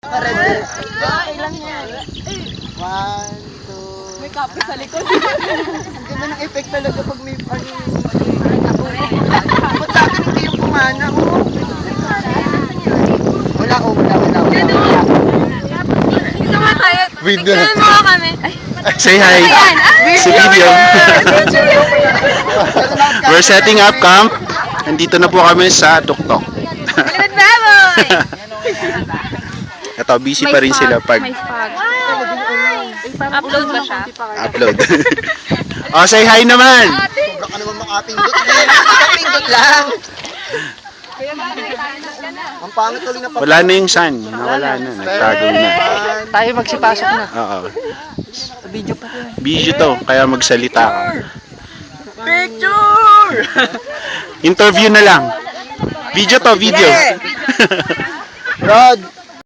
Ilang yan. 1, 2. May kape sa likod. Ang ganda ng effect talaga pag may ano. Ba't sa akin hindi yung pumana? Wala. Ito nga tayo. Video. Tignan mo nga kami. Ay, Say hi. Sa video. We're setting up camp. Nandito na po kami sa Tuktok. Malibad baboy! Ito, busy pa rin sila pag May spag. Upload ba siya? upload. Oh, say hi naman. Sobra ka naman makapindot. Makapindot lang. Ang pangit tuloy na pag... Wala na yung sun. Nawala na. Nagtago na. Tayo magsipasok na. Oo. Video pa rin. Video to, kaya magsalita ka. Picture! Interview na lang. Video to, video. Rod!